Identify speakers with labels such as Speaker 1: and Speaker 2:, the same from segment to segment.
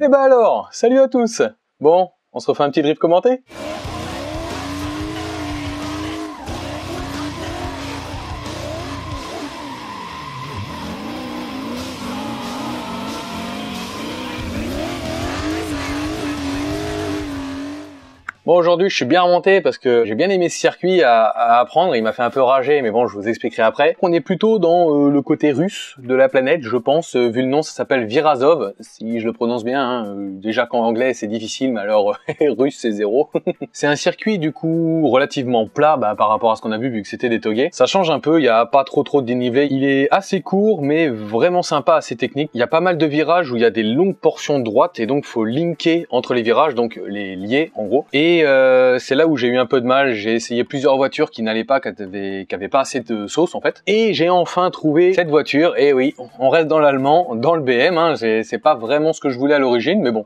Speaker 1: Et bah alors, salut à tous. Bon, on se refait un petit drift commenté? Bon, aujourd'hui, je suis bien remonté parce que j'ai bien aimé ce circuit à apprendre. Il m'a fait un peu rager, mais bon, je vous expliquerai après. On est plutôt dans le côté russe de la planète, je pense. Vu le nom, ça s'appelle Virazov, si je le prononce bien. Hein. Déjà qu'en anglais, c'est difficile, mais alors russe, c'est zéro. C'est un circuit, du coup, relativement plat par rapport à ce qu'on a vu que c'était des toguets. Ça change un peu, il n'y a pas trop de dénivelé. Il est assez court, mais vraiment sympa, assez technique. Il y a pas mal de virages où il y a des longues portions de droite, et donc faut linker entre les virages, donc les lier, en gros. Et c'est là où j'ai eu un peu de mal. J'ai essayé plusieurs voitures qui n'allaient pas, qui avaient pas assez de sauce en fait. Et j'ai enfin trouvé cette voiture. Et oui, on reste dans l'allemand, dans le BM. Hein. C'est pas vraiment ce que je voulais à l'origine, mais bon.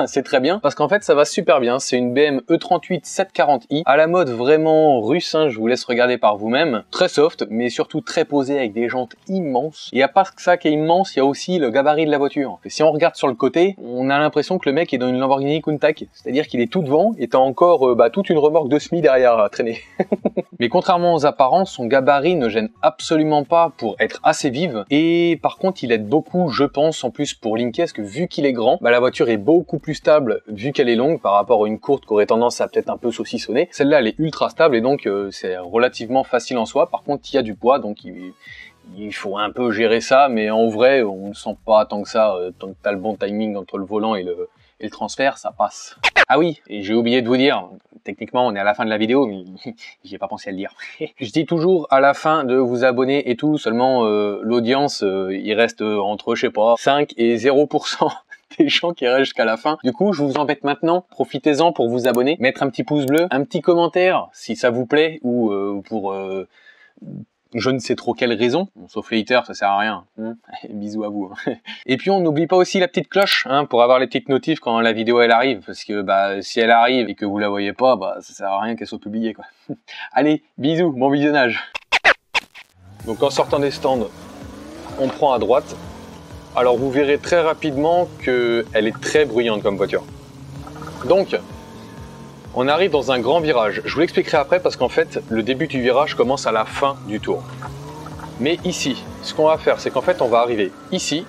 Speaker 1: C'est très bien parce qu'en fait ça va super bien. C'est une BM E38 740i à la mode vraiment russe, hein, je vous laisse regarder par vous-même. Très soft mais surtout très posée avec des jantes immenses. Il n'y a pas que ça qui est immense, il y a aussi le gabarit de la voiture. Et si on regarde sur le côté, on a l'impression que le mec est dans une Lamborghini Countach, c'est-à-dire qu'il est tout devant et t'as encore toute une remorque de semi derrière à traîner. Mais contrairement aux apparences, son gabarit ne gêne absolument pas pour être assez vive et par contre il aide beaucoup, je pense, en plus pour linker parce que vu qu'il est grand, la voiture est beaucoup plus stable vu qu'elle est longue par rapport à une courte qui aurait tendance à peut-être un peu saucissonner. Celle-là elle est ultra stable et donc c'est relativement facile en soi. Par contre il y a du poids donc il faut un peu gérer ça, mais en vrai on ne sent pas tant que ça, tant que t'as le bon timing entre le volant et le transfert, ça passe. Ah oui, et j'ai oublié de vous dire, techniquement on est à la fin de la vidéo, mais j'y ai pas pensé à le dire. Je dis toujours à la fin de vous abonner et tout, seulement l'audience, il reste entre, je sais pas, 5 et 0% des gens qui restent jusqu'à la fin. Du coup, je vous embête maintenant, profitez-en pour vous abonner, mettre un petit pouce bleu, un petit commentaire si ça vous plaît, ou pour je ne sais trop quelle raison, bon, sauf les haters, ça sert à rien. Bisous à vous. Et puis on n'oublie pas aussi la petite cloche, pour avoir les petites notifs quand la vidéo elle arrive, parce que si elle arrive et que vous la voyez pas, ça sert à rien qu'elle soit publiée quoi. Allez, bisous, bon visionnage. Donc en sortant des stands, on prend à droite. Alors vous verrez très rapidement qu'elle est très bruyante comme voiture. Donc, on arrive dans un grand virage. Je vous l'expliquerai après parce qu'en fait, le début du virage commence à la fin du tour. Mais ici, ce qu'on va faire, c'est qu'en fait, on va arriver ici,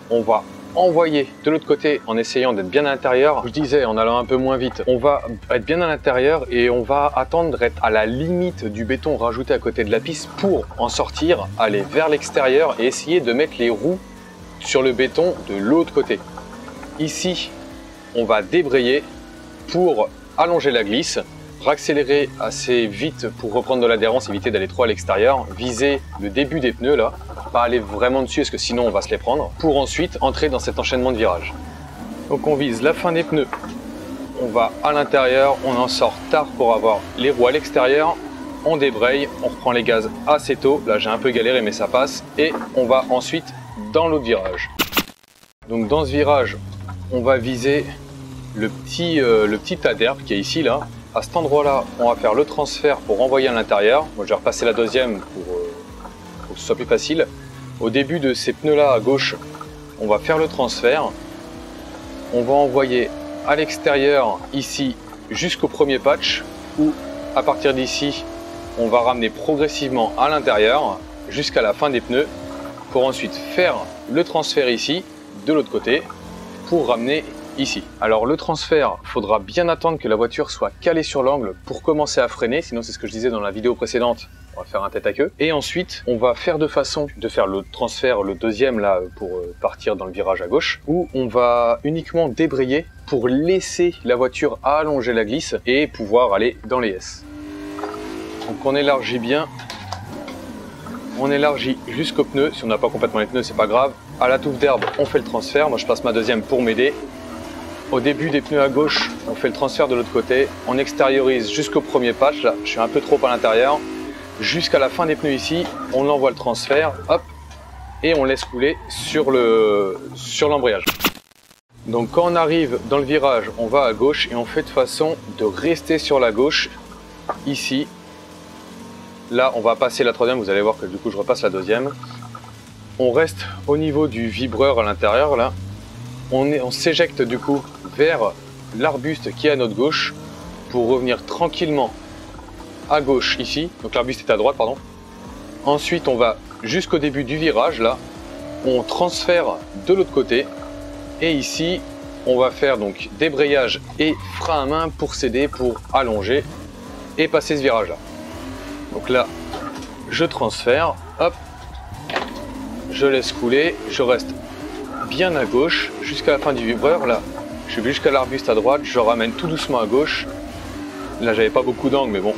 Speaker 1: on va envoyer de l'autre côté en essayant d'être bien à l'intérieur. Je disais, en allant un peu moins vite, on va être bien à l'intérieur et on va attendre d'être à la limite du béton rajouté à côté de la piste pour en sortir, aller vers l'extérieur et essayer de mettre les roues sur le béton de l'autre côté. Ici, on va débrayer pour allonger la glisse, raccélérer assez vite pour reprendre de l'adhérence, éviter d'aller trop à l'extérieur, viser le début des pneus là, pas aller vraiment dessus parce que sinon on va se les prendre, pour ensuite entrer dans cet enchaînement de virages. Donc on vise la fin des pneus, on va à l'intérieur, on en sort tard pour avoir les roues à l'extérieur, on débraye, on reprend les gaz assez tôt, là j'ai un peu galéré mais ça passe, et on va ensuite dans l'autre virage. Donc dans ce virage, on va viser le petit tas d'herbe qui est ici là. À cet endroit là, on va faire le transfert pour envoyer à l'intérieur. Moi je vais repasser la deuxième pour que ce soit plus facile. Au début de ces pneus là à gauche, on va faire le transfert. On va envoyer à l'extérieur ici jusqu'au premier patch où à partir d'ici, on va ramener progressivement à l'intérieur jusqu'à la fin des pneus pour ensuite faire le transfert ici de l'autre côté pour ramener ici. Alors le transfert, il faudra bien attendre que la voiture soit calée sur l'angle pour commencer à freiner, sinon c'est ce que je disais dans la vidéo précédente, on va faire un tête à queue. Et ensuite, on va faire de façon de faire le transfert, le deuxième là, pour partir dans le virage à gauche, où on va uniquement débrayer pour laisser la voiture allonger la glisse et pouvoir aller dans les S. Donc on élargit bien. On élargit jusqu'aux pneus. Si on n'a pas complètement les pneus, c'est pas grave. À la touffe d'herbe, on fait le transfert. Moi, je passe ma deuxième pour m'aider. Au début des pneus à gauche, on fait le transfert de l'autre côté. On extériorise jusqu'au premier patch. Là, je suis un peu trop à l'intérieur. Jusqu'à la fin des pneus ici, on envoie le transfert. Hop. Et on laisse couler sur l'embrayage. Donc, quand on arrive dans le virage, on va à gauche et on fait de façon de rester sur la gauche. Ici. Là, on va passer la troisième, vous allez voir que du coup, je repasse la deuxième. On reste au niveau du vibreur à l'intérieur, là. on s'éjecte du coup vers l'arbuste qui est à notre gauche pour revenir tranquillement à gauche ici. Donc l'arbuste est à droite, pardon. Ensuite, on va jusqu'au début du virage, là. On transfère de l'autre côté. Et ici, on va faire donc débrayage et frein à main pour céder, pour allonger et passer ce virage-là. Donc là, je transfère, hop, je laisse couler, je reste bien à gauche jusqu'à la fin du vibreur. Là, je vais jusqu'à l'arbuste à droite, je ramène tout doucement à gauche. Là, j'avais pas beaucoup d'angle, mais bon,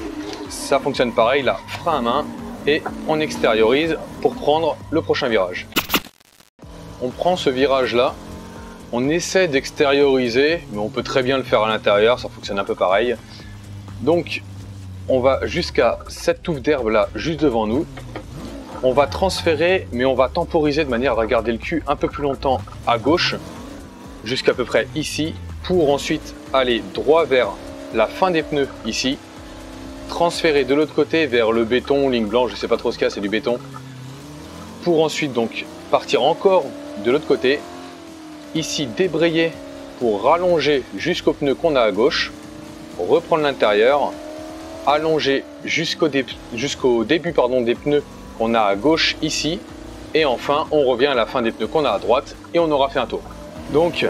Speaker 1: ça fonctionne pareil. Là, frein à main et on extériorise pour prendre le prochain virage. On prend ce virage-là, on essaie d'extérioriser, mais on peut très bien le faire à l'intérieur, ça fonctionne un peu pareil. Donc, on va jusqu'à cette touffe d'herbe là, juste devant nous. On va transférer, mais on va temporiser de manière à garder le cul un peu plus longtemps à gauche, jusqu'à peu près ici, pour ensuite aller droit vers la fin des pneus ici, transférer de l'autre côté vers le béton, ligne blanche, je sais pas trop ce qu'il y a, c'est du béton, pour ensuite donc partir encore de l'autre côté, ici débrayer pour rallonger jusqu'au pneu qu'on a à gauche, reprendre l'intérieur, allonger jusqu'au début des pneus qu'on a à gauche ici, et enfin on revient à la fin des pneus qu'on a à droite et on aura fait un tour. Donc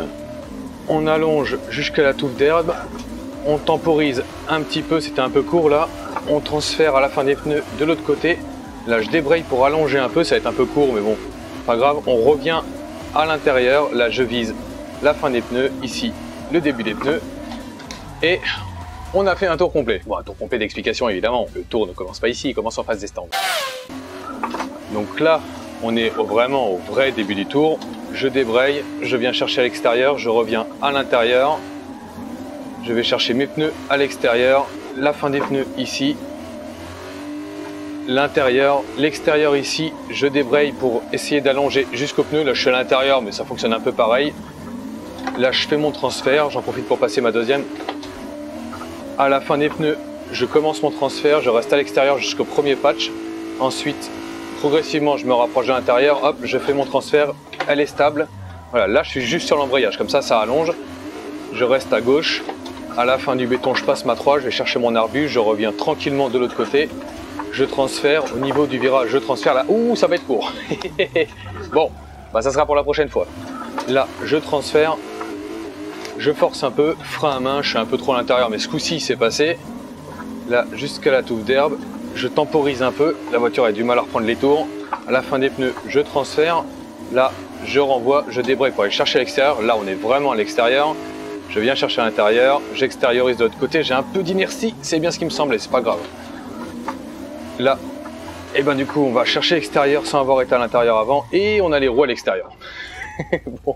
Speaker 1: on allonge jusqu'à la touffe d'herbe, on temporise un petit peu, c'était un peu court là, on transfère à la fin des pneus de l'autre côté, là je débraye pour allonger un peu, ça va être un peu court mais bon, pas grave, on revient à l'intérieur, là je vise la fin des pneus, ici le début des pneus, et on a fait un tour complet. Bon, un tour complet d'explication évidemment, le tour ne commence pas ici, il commence en face des stands. Donc là, on est vraiment au vrai début du tour. Je débraye, je viens chercher à l'extérieur, je reviens à l'intérieur. Je vais chercher mes pneus à l'extérieur, la fin des pneus ici, l'intérieur, l'extérieur ici. Je débraye pour essayer d'allonger jusqu'au pneu. Là, je suis à l'intérieur, mais ça fonctionne un peu pareil. Là, je fais mon transfert, j'en profite pour passer ma deuxième. À la fin des pneus, je commence mon transfert, je reste à l'extérieur jusqu'au premier patch. Ensuite, progressivement, je me rapproche de l'intérieur, hop, je fais mon transfert, elle est stable. Voilà, là, je suis juste sur l'embrayage, comme ça allonge. Je reste à gauche. À la fin du béton, je passe ma 3, je vais chercher mon arbuste, je reviens tranquillement de l'autre côté. Je transfère au niveau du virage, je transfère là. Ouh, ça va être court. Bon, bah ça sera pour la prochaine fois. Là, je transfère. Je force un peu, frein à main, je suis un peu trop à l'intérieur, mais ce coup-ci, c'est passé. Là, jusqu'à la touffe d'herbe, je temporise un peu. La voiture a du mal à reprendre les tours. À la fin des pneus, je transfère. Là, je renvoie, je débraye pour aller chercher à l'extérieur. Là, on est vraiment à l'extérieur. Je viens chercher à l'intérieur, j'extériorise de l'autre côté. J'ai un peu d'inertie, c'est bien ce qui me semblait, c'est pas grave. Là, et ben du coup, on va chercher l'extérieur sans avoir été à l'intérieur avant. Et on a les roues à l'extérieur. Bon.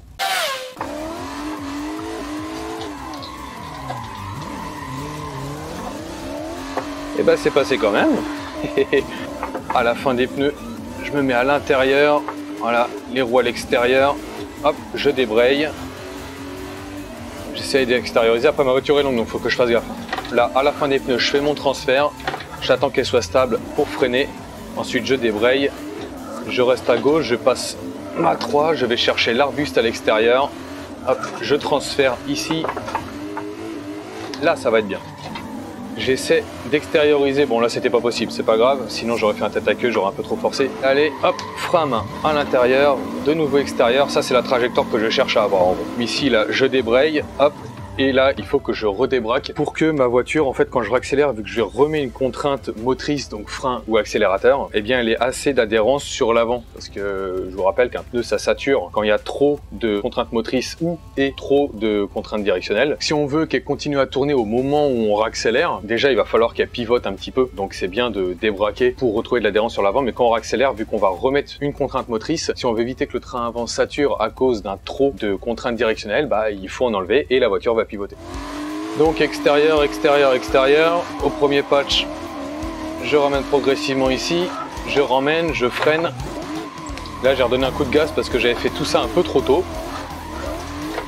Speaker 1: Et ben c'est passé quand même. À la fin des pneus, je me mets à l'intérieur. Voilà, les roues à l'extérieur. Hop, je débraye. J'essaye d'extérioriser. Après, ma voiture est longue, donc il faut que je fasse gaffe. Là, à la fin des pneus, je fais mon transfert. J'attends qu'elle soit stable pour freiner. Ensuite, je débraye. Je reste à gauche. Je passe ma 3. Je vais chercher l'arbuste à l'extérieur. Hop, je transfère ici. Là, ça va être bien. J'essaie d'extérioriser. Bon, là, c'était pas possible. C'est pas grave. Sinon, j'aurais fait un tête à queue. J'aurais un peu trop forcé. Allez, hop, frein à main à l'intérieur. De nouveau extérieur. Ça, c'est la trajectoire que je cherche à avoir en gros. Ici, là, je débraye. Hop. Et là, il faut que je redébraque pour que ma voiture, en fait, quand je réaccélère, vu que je remets une contrainte motrice, donc frein ou accélérateur, eh bien, elle est assez d'adhérence sur l'avant. Parce que je vous rappelle qu'un pneu, ça sature quand il y a trop de contraintes motrices ou et trop de contraintes directionnelles. Si on veut qu'elle continue à tourner au moment où on réaccélère, déjà, il va falloir qu'elle pivote un petit peu. Donc, c'est bien de débraquer pour retrouver de l'adhérence sur l'avant. Mais quand on réaccélère, vu qu'on va remettre une contrainte motrice, si on veut éviter que le train avant sature à cause d'un trop de contraintes directionnelles, bah, il faut en enlever et la voiture va pivoter. Donc extérieur, extérieur, extérieur. Au premier patch, je ramène progressivement ici. Je ramène, je freine. Là, j'ai redonné un coup de gaz parce que j'avais fait tout ça un peu trop tôt.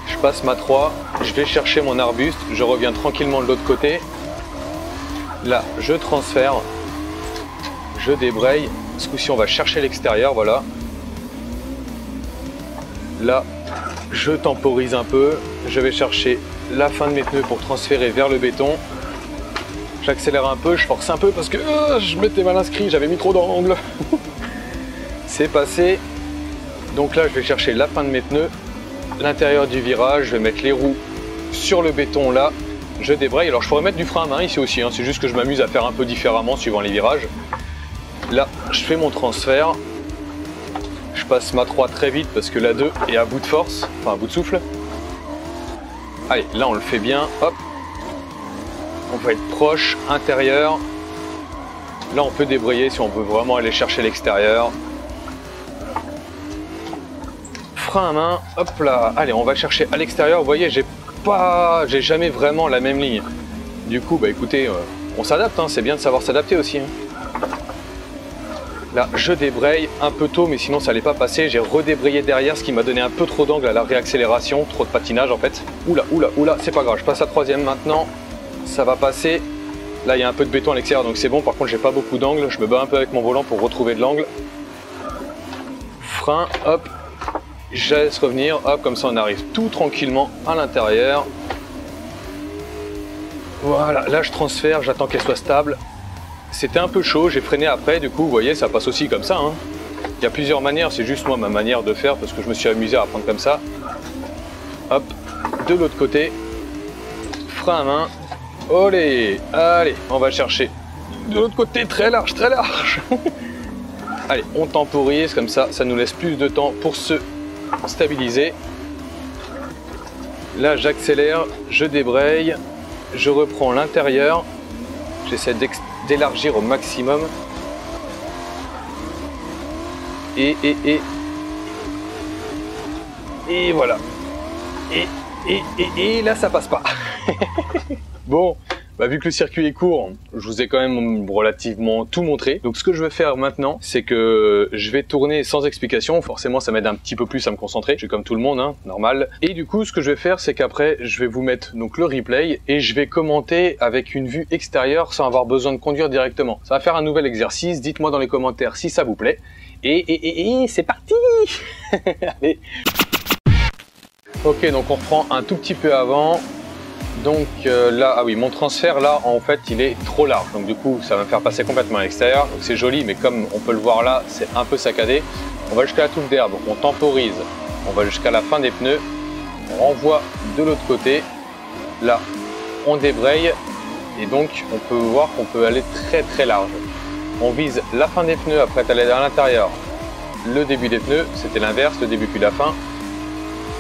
Speaker 1: Je passe ma 3. Je vais chercher mon arbuste. Je reviens tranquillement de l'autre côté. Là, je transfère. Je débraye. Ce coup-ci, on va chercher l'extérieur. Voilà. Là, je temporise un peu, je vais chercher la fin de mes pneus pour transférer vers le béton. J'accélère un peu, je force un peu parce que je m'étais mal inscrit, j'avais mis trop d'angle. C'est passé. Donc là, je vais chercher la fin de mes pneus, l'intérieur du virage, je vais mettre les roues sur le béton là, je débraye. Alors je pourrais mettre du frein à main ici aussi, hein. C'est juste que je m'amuse à faire un peu différemment suivant les virages. Là, je fais mon transfert. Je passe ma 3 très vite parce que la 2 est à bout de force, enfin à bout de souffle. Allez, là on le fait bien, hop. On va être proche, intérieur. Là on peut débrayer si on veut vraiment aller chercher l'extérieur. Frein à main, hop là. Allez, on va chercher à l'extérieur. Vous voyez, j'ai jamais vraiment la même ligne. Du coup, bah écoutez, on s'adapte, hein. C'est bien de savoir s'adapter aussi, hein. Là, je débraye un peu tôt, mais sinon ça n'allait pas passer. J'ai redébrayé derrière, ce qui m'a donné un peu trop d'angle à la réaccélération, trop de patinage en fait. Oula, oula, oula, c'est pas grave, je passe à 3e maintenant. Ça va passer. Là, il y a un peu de béton à l'extérieur, donc c'est bon. Par contre, j'ai pas beaucoup d'angle. Je me bats un peu avec mon volant pour retrouver de l'angle. Frein, hop. Je laisse revenir, hop, comme ça on arrive tout tranquillement à l'intérieur. Voilà, là je transfère, j'attends qu'elle soit stable. C'était un peu chaud, j'ai freiné après, du coup, vous voyez, ça passe aussi comme ça, hein. Il y a plusieurs manières, c'est juste moi ma manière de faire parce que je me suis amusé à apprendre comme ça. Hop, de l'autre côté, frein à main. Olé, allez, on va chercher de l'autre côté, très large, très large. Allez, on temporise, comme ça nous laisse plus de temps pour se stabiliser. Là, j'accélère, je débraye, je reprends l'intérieur. J'essaie d'élargir au maximum. Et voilà. Et là, ça passe pas. Bon, bah, vu que le circuit est court, je vous ai quand même relativement tout montré. Donc ce que je vais faire maintenant, c'est que je vais tourner sans explication. Forcément, ça m'aide un petit peu plus à me concentrer. Je suis comme tout le monde, hein, normal. Et du coup, ce que je vais faire, c'est qu'après, je vais vous mettre donc le replay et je vais commenter avec une vue extérieure sans avoir besoin de conduire directement. Ça va faire un nouvel exercice. Dites-moi dans les commentaires si ça vous plaît. Et c'est parti. Allez. Ok, donc on reprend un tout petit peu avant. Donc là, ah oui, mon transfert là, en fait, il est trop large. Donc du coup, ça va me faire passer complètement à l'extérieur. Donc c'est joli, mais comme on peut le voir là, c'est un peu saccadé. On va jusqu'à la touffe d'herbe, on temporise. On va jusqu'à la fin des pneus. On renvoie de l'autre côté. Là, on débraye. Et donc, on peut voir qu'on peut aller très très large. On vise la fin des pneus après aller à l'intérieur. Le début des pneus, c'était l'inverse, le début puis la fin.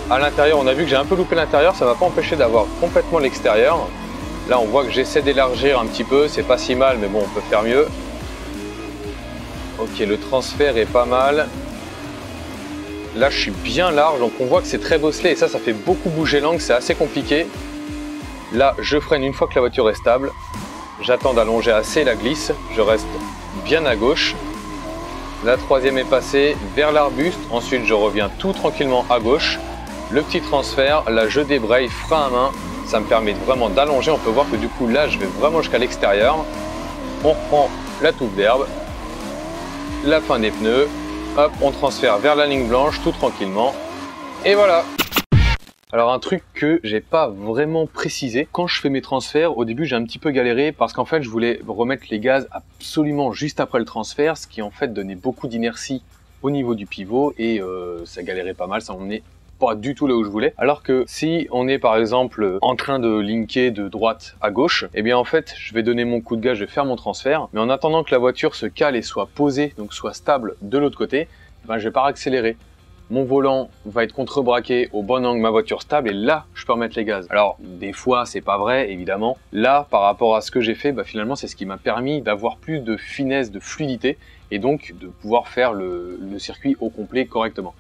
Speaker 1: À l'intérieur, on a vu que j'ai un peu loupé l'intérieur, ça ne m'a pas empêché d'avoir complètement l'extérieur. Là, on voit que j'essaie d'élargir un petit peu, c'est pas si mal, mais bon, on peut faire mieux. Ok, le transfert est pas mal. Là, je suis bien large, donc on voit que c'est très bosselé et ça fait beaucoup bouger l'angle, c'est assez compliqué. Là, je freine une fois que la voiture est stable. J'attends d'allonger assez la glisse, je reste bien à gauche. La troisième est passée vers l'arbuste, ensuite je reviens tout tranquillement à gauche. Le petit transfert, là je débraye, frein à main, ça me permet vraiment d'allonger. On peut voir que du coup là je vais vraiment jusqu'à l'extérieur. On reprend la touffe d'herbe, la fin des pneus, hop, on transfère vers la ligne blanche tout tranquillement. Et voilà. Alors un truc que j'ai pas vraiment précisé, quand je fais mes transferts, au début j'ai un petit peu galéré parce qu'en fait je voulais remettre les gaz absolument juste après le transfert, ce qui en fait donnait beaucoup d'inertie au niveau du pivot et ça galérait pas mal, ça m'emmenait pas du tout là où je voulais. Alors que si on est par exemple en train de linker de droite à gauche, et bien en fait je vais donner mon coup de gaz, je vais faire mon transfert, mais en attendant que la voiture se cale et soit posée, donc soit stable de l'autre côté, ben, je vais pas accélérer. Mon volant va être contrebraqué au bon angle, ma voiture stable, et là je peux remettre les gaz. Alors des fois c'est pas vrai évidemment. Là par rapport à ce que j'ai fait, bah, finalement c'est ce qui m'a permis d'avoir plus de finesse, de fluidité, et donc de pouvoir faire le circuit au complet correctement.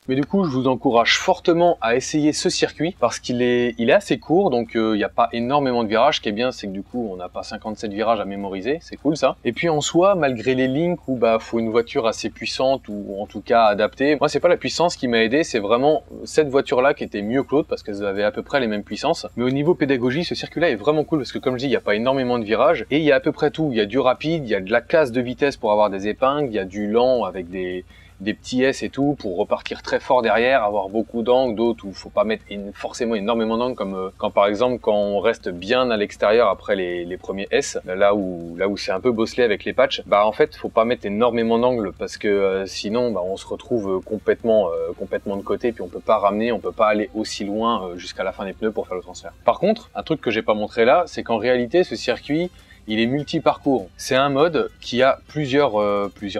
Speaker 1: Mais du coup, je vous encourage fortement à essayer ce circuit parce qu'il est assez court, donc il n'y a pas énormément de virages. Ce qui est bien, c'est que du coup, on n'a pas 57 virages à mémoriser, c'est cool ça. Et puis en soi, malgré les links où bah faut une voiture assez puissante ou en tout cas adaptée, moi c'est pas la puissance qui m'a aidé, c'est vraiment cette voiture-là qui était mieux que l'autre parce qu'elles avaient à peu près les mêmes puissances. Mais au niveau pédagogie, ce circuit-là est vraiment cool parce que comme je dis, il n'y a pas énormément de virages et il y a à peu près tout. Il y a du rapide, il y a de la casse de vitesse pour avoir des épingles, il y a du lent avec des des petits S et tout pour repartir très fort derrière, avoir beaucoup d'angles, d'autres où il faut pas mettre forcément énormément d'angles, comme quand par exemple quand on reste bien à l'extérieur après les premiers S, là où c'est un peu bosselé avec les patchs, bah en fait faut pas mettre énormément d'angles parce que sinon bah, on se retrouve complètement de côté, puis on peut pas ramener, on peut pas aller aussi loin jusqu'à la fin des pneus pour faire le transfert. Par contre, un truc que j'ai pas montré là, c'est qu'en réalité ce circuit il est multi-parcours. C'est un mode qui a plusieurs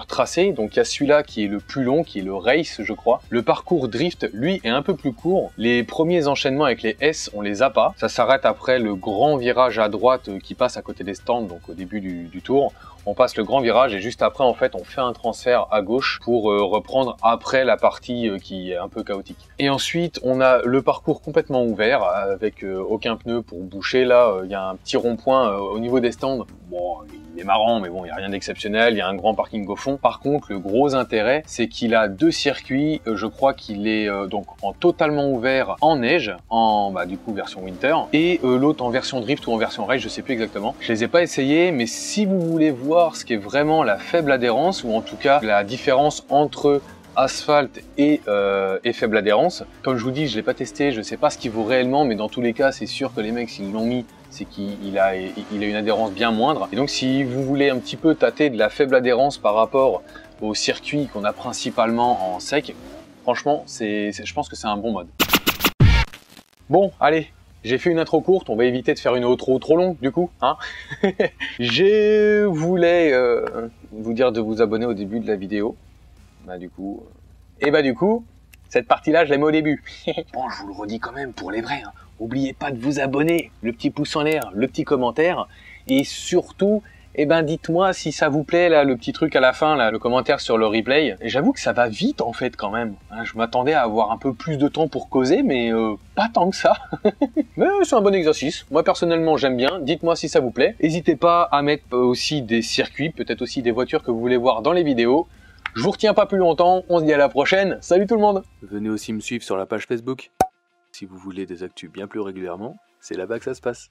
Speaker 1: tracés. Donc il y a celui-là qui est le plus long, qui est le race, je crois. Le parcours drift, lui, est un peu plus court. Les premiers enchaînements avec les S, on les a pas. Ça s'arrête après le grand virage à droite qui passe à côté des stands, donc au début du tour. On passe le grand virage et juste après, en fait, on fait un transfert à gauche pour reprendre après la partie qui est un peu chaotique. Et ensuite, on a le parcours complètement ouvert avec aucun pneu pour boucher. Là, il y a un petit rond-point au niveau des stands. Bon, il est marrant, mais bon, il n'y a rien d'exceptionnel. Il y a un grand parking au fond. Par contre, le gros intérêt, c'est qu'il a deux circuits. Je crois qu'il est donc en totalement ouvert en neige, en du coup version winter, et l'autre en version drift ou en version race, je sais plus exactement. Je les ai pas essayés, mais si vous voulez voir ce qui est vraiment la faible adhérence, ou en tout cas la différence entre asphalte et faible adhérence. Comme je vous dis, je l'ai pas testé, je sais pas ce qu'il vaut réellement, mais dans tous les cas, c'est sûr que les mecs, s'ils l'ont mis, c'est qu'il a une adhérence bien moindre. Et donc, si vous voulez un petit peu tâter de la faible adhérence par rapport au circuit qu'on a principalement en sec, franchement, je pense que c'est un bon mode. Bon, allez. J'ai fait une intro courte, on va éviter de faire une outro trop longue du coup, hein. Je voulais vous dire de vous abonner au début de la vidéo. Du coup, cette partie-là, je la mets au début. Bon, je vous le redis quand même pour les vrais, hein. N'oubliez pas de vous abonner, le petit pouce en l'air, le petit commentaire, et surtout, dites-moi si ça vous plaît, là, le petit truc à la fin, là, le commentaire sur le replay. Et j'avoue que ça va vite, en fait, quand même. Hein, je m'attendais à avoir un peu plus de temps pour causer, mais pas tant que ça. Mais c'est un bon exercice. Moi, personnellement, j'aime bien. Dites-moi si ça vous plaît. N'hésitez pas à mettre aussi des circuits, peut-être aussi des voitures que vous voulez voir dans les vidéos. Je vous retiens pas plus longtemps. On se dit à la prochaine. Salut tout le monde!
Speaker 2: Venez aussi me suivre sur la page Facebook. Si vous voulez des actus bien plus régulièrement, c'est là-bas que ça se passe.